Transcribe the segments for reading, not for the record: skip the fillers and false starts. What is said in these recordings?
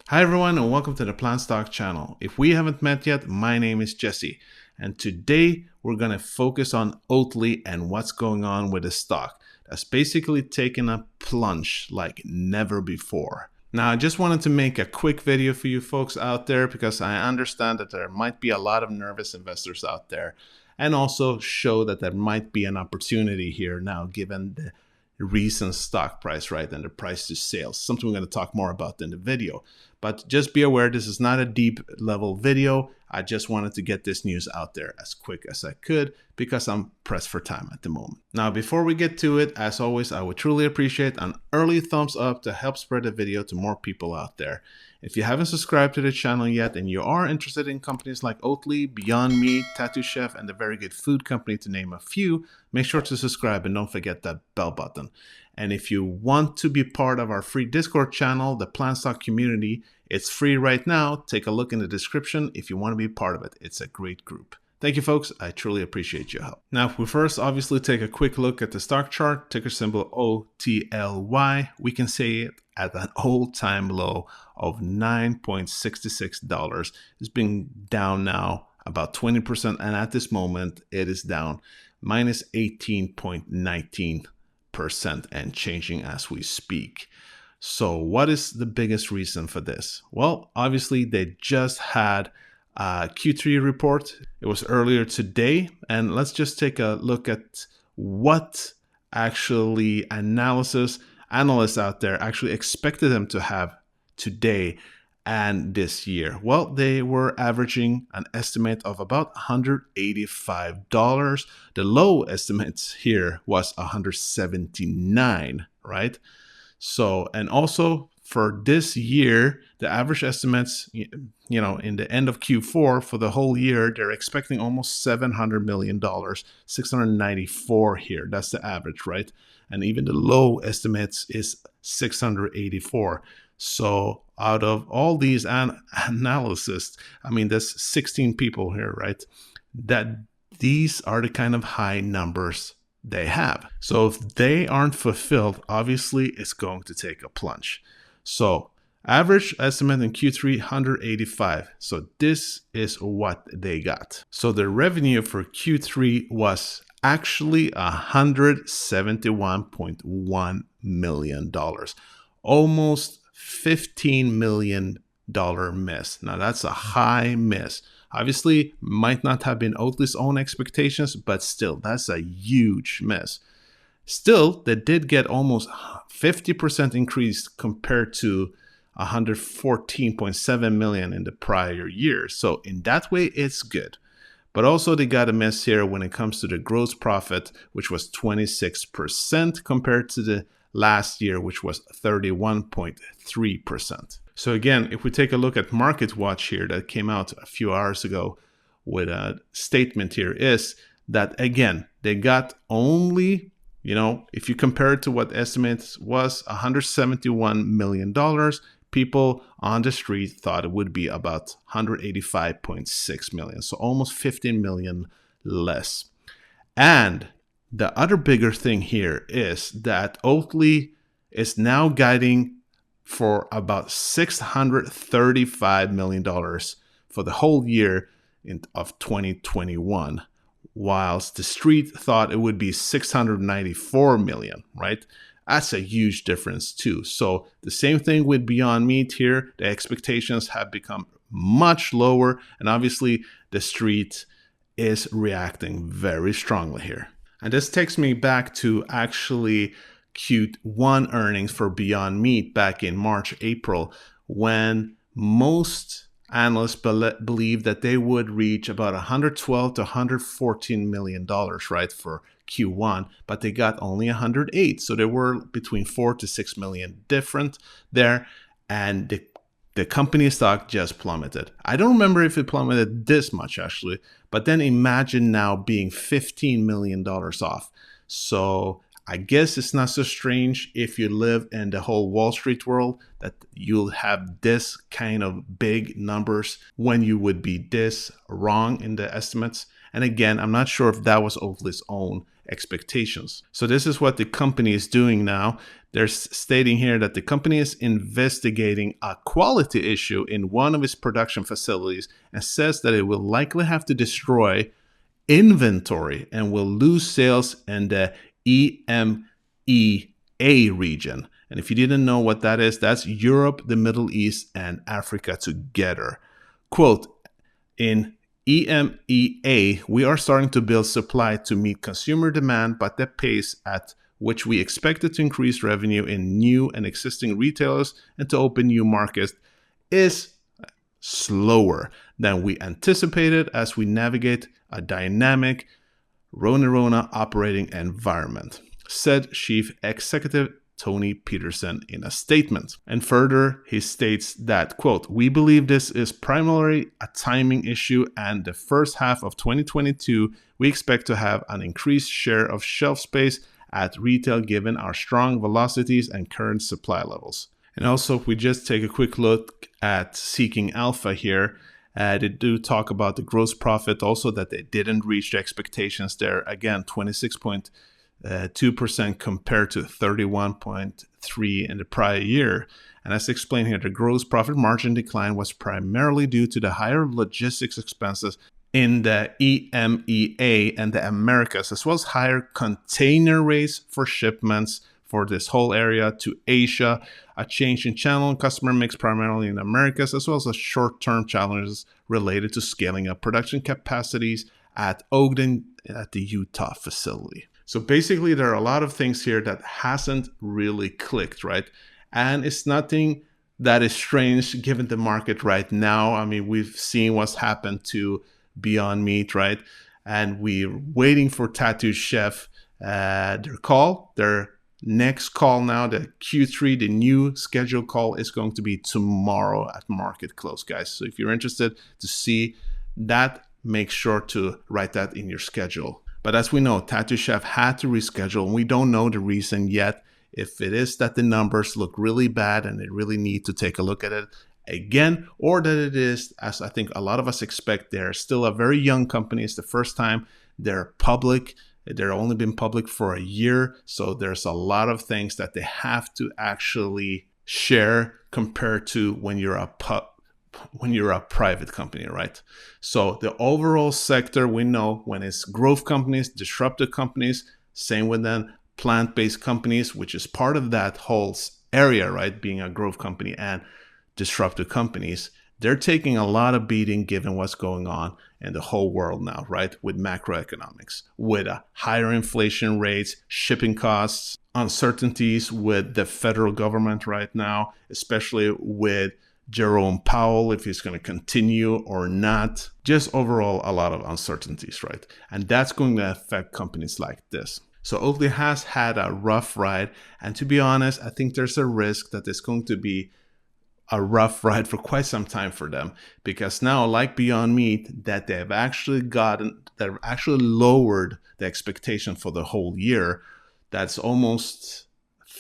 Hi everyone and welcome to the PlantStock channel. If we haven't met yet, my name is Jesse and today we're going to focus on Oatly and what's going on with the stock that's basically taken a plunge like never before. Now I just wanted to make a quick video for you folks out there because I understand that there might be a lot of nervous investors out there and also show that there might be an opportunity here now given the recent stock price, right, and the price to sales, something we're going to talk more about in the video. But just be aware, this is not a deep level video. I just wanted to get this news out there as quick as I could because I'm pressed for time at the moment. Now, before we get to it, as always, I would truly appreciate an early thumbs up to help spread the video to more people out there. If you haven't subscribed to the channel yet and you are interested in companies like Oatly, Beyond Meat, Tattoo Chef, and the Very Good Food Company to name a few, make sure to subscribe and don't forget that bell button. And if you want to be part of our free Discord channel, the PlantStock community, it's free right now. Take a look in the description if you want to be part of it. It's a great group. Thank you, folks. I truly appreciate your help. Now, if we first obviously take a quick look at the stock chart, ticker symbol OTLY, we can see it at an all-time low of $9.66. It's been down now about 20%, and at this moment, it is down minus 18.19% and changing as we speak. So what is the biggest reason for this? Well, obviously, they just had a Q3 report. It was earlier today. And let's just take a look at what actually analysts out there actually expected them to have today and this year. Well, they were averaging an estimate of about $185. The low estimates here was $179, right? So, and also for this year, the average estimates, in the end of Q4 for the whole year, they're expecting almost $700 million, 694 here. That's the average, right? And even the low estimates is 684. So out of all these analysts, I mean, there's 16 people here, right? That these are the kind of high numbers they have. So if they aren't fulfilled, obviously it's going to take a plunge. So average estimate in Q3, 185. So this is what they got. So the revenue for Q3 was actually $171.1 million, almost $15 million miss. Now that's a high miss. Obviously, might not have been Oatly's own expectations, but still, that's a huge miss. Still, they did get almost 50% increase compared to 114.7 million in the prior year. So in that way, it's good. But also they got a miss here when it comes to the gross profit, which was 26% compared to the last year, which was 31.3%. So again, if we take a look at Market Watch here that came out a few hours ago with a statement here is that, again, they got only, if you compare it to what estimates was $171 million, people on the street thought it would be about 185.6 million. So almost 15 million less. And the other bigger thing here is that Oatly is now guiding for about $635 million for the whole year of 2021, whilst the street thought it would be 694 million, right? That's a huge difference too. So the same thing with Beyond Meat here. The expectations have become much lower, and obviously the street is reacting very strongly here. And this takes me back to actually Q1 earnings for Beyond Meat back in March, April, when most analysts believed that they would reach about $112 to $114 million, right, for Q1, but they got only 108. So there were between 4 to 6 million different there, and the company stock just plummeted. I don't remember if it plummeted this much actually, but then imagine now being $15 million off. So I guess it's not so strange if you live in the whole Wall Street world that you'll have this kind of big numbers when you would be this wrong in the estimates. And again, I'm not sure if that was Oatly's own expectations. So this is what the company is doing now. They're stating here that the company is investigating a quality issue in one of its production facilities and says that it will likely have to destroy inventory and will lose sales in the EMEA region. And if you didn't know what that is, that's Europe, the Middle East, and Africa together. Quote, in EMEA, we are starting to build supply to meet consumer demand, but the pace at which we expected to increase revenue in new and existing retailers and to open new markets is slower than we anticipated as we navigate a dynamic Rona operating environment, said Chief Executive Tony Peterson in a statement. And further, he states that, quote, we believe this is primarily a timing issue, and the first half of 2022, we expect to have an increased share of shelf space at retail given our strong velocities and current supply levels. And also, if we just take a quick look at Seeking Alpha here, they do talk about the gross profit also, that they didn't reach the expectations there. Again, 26.2% compared to 31.3% in the prior year. And as explained here, the gross profit margin decline was primarily due to the higher logistics expenses in the EMEA and the Americas, as well as higher container rates for shipments for this whole area to Asia, a change in channel and customer mix primarily in the Americas, as well as short-term challenges related to scaling up production capacities at Ogden at the Utah facility. So basically, there are a lot of things here that hasn't really clicked, right? And it's nothing that is strange given the market right now. I mean, we've seen what's happened to Beyond Meat, right? And we're waiting for Tattoo Chef, their next call now, the Q3, the new scheduled call is going to be tomorrow at market close, guys. So if you're interested to see that, make sure to write that in your schedule. But as we know, Tattoo Chef had to reschedule, and we don't know the reason yet. If it is that the numbers look really bad and they really need to take a look at it again, or that it is, as I think a lot of us expect, they're still a very young company. It's the first time they're public. They're only been public for a year. So there's a lot of things that they have to actually share compared to when you're a private company, right? So the overall sector, we know when it's growth companies, disruptive companies, same with then plant-based companies, which is part of that whole area, right? Being a growth company and disruptive companies, they're taking a lot of beating given what's going on in the whole world now, right? With macroeconomics, with higher inflation rates, shipping costs, uncertainties with the federal government right now, especially with Jerome Powell, if he's going to continue or not. Just overall, a lot of uncertainties, right? And that's going to affect companies like this. So Oatly has had a rough ride. And to be honest, I think there's a risk that it's going to be a rough ride for quite some time for them, because now, like Beyond Meat, that they've actually lowered the expectation for the whole year. That's almost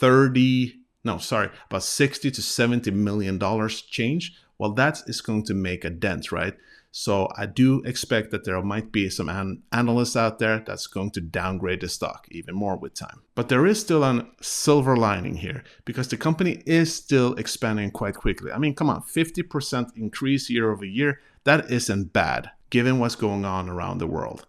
about $60 to $70 million change. Well, that is going to make a dent, right? So I do expect that there might be some analysts out there that's going to downgrade the stock even more with time. But there is still a silver lining here, because the company is still expanding quite quickly. I mean, come on, 50% increase year over year. That isn't bad given what's going on around the world.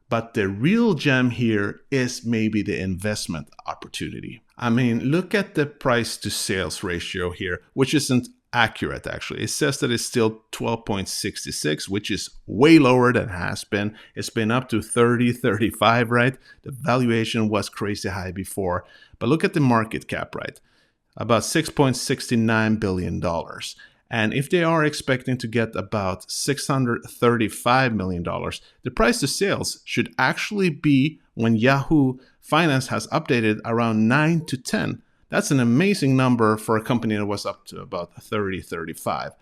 But the real gem here is maybe the investment opportunity. I mean, look at the price to sales ratio here, which isn't accurate actually. It says that it's still 12.66, which is way lower than it has been. It's been up to 30, 35, right? The valuation was crazy high before. But look at the market cap, right? About $6.69 billion. And if they are expecting to get about $635 million, the price to sales should actually be, when Yahoo Finance has updated, around 9 to 10. That's an amazing number for a company that was up to about 30, 35.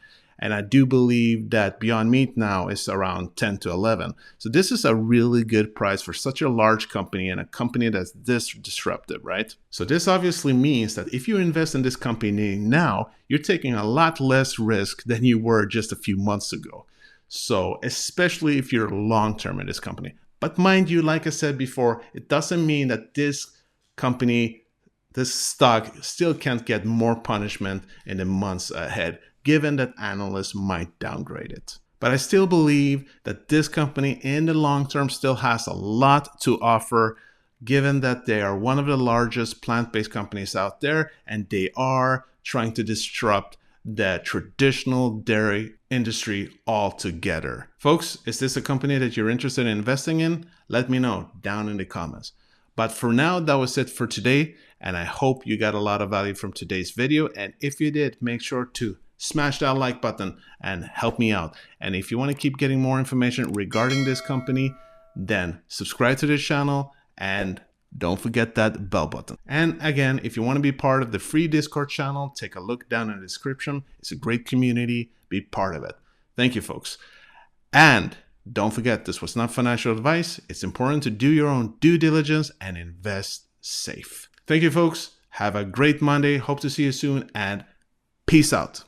And I do believe that Beyond Meat now is around 10 to 11. So this is a really good price for such a large company and a company that's this disruptive, right? So this obviously means that if you invest in this company now, you're taking a lot less risk than you were just a few months ago. So especially if you're long-term in this company. But mind you, like I said before, it doesn't mean that this company this stock still can't get more punishment in the months ahead, given that analysts might downgrade it. But I still believe that this company in the long term still has a lot to offer, given that they are one of the largest plant-based companies out there, and they are trying to disrupt the traditional dairy industry altogether. Folks, is this a company that you're interested in investing in? Let me know down in the comments. But for now, that was it for today, and I hope you got a lot of value from today's video. And if you did, make sure to smash that like button and help me out. And if you want to keep getting more information regarding this company, then subscribe to this channel and don't forget that bell button. And again, if you want to be part of the free Discord channel, take a look down in the description. It's a great community. Be part of it. Thank you, folks. And don't forget, this was not financial advice. It's important to do your own due diligence and invest safe. Thank you, folks. Have a great Monday. Hope to see you soon, and peace out.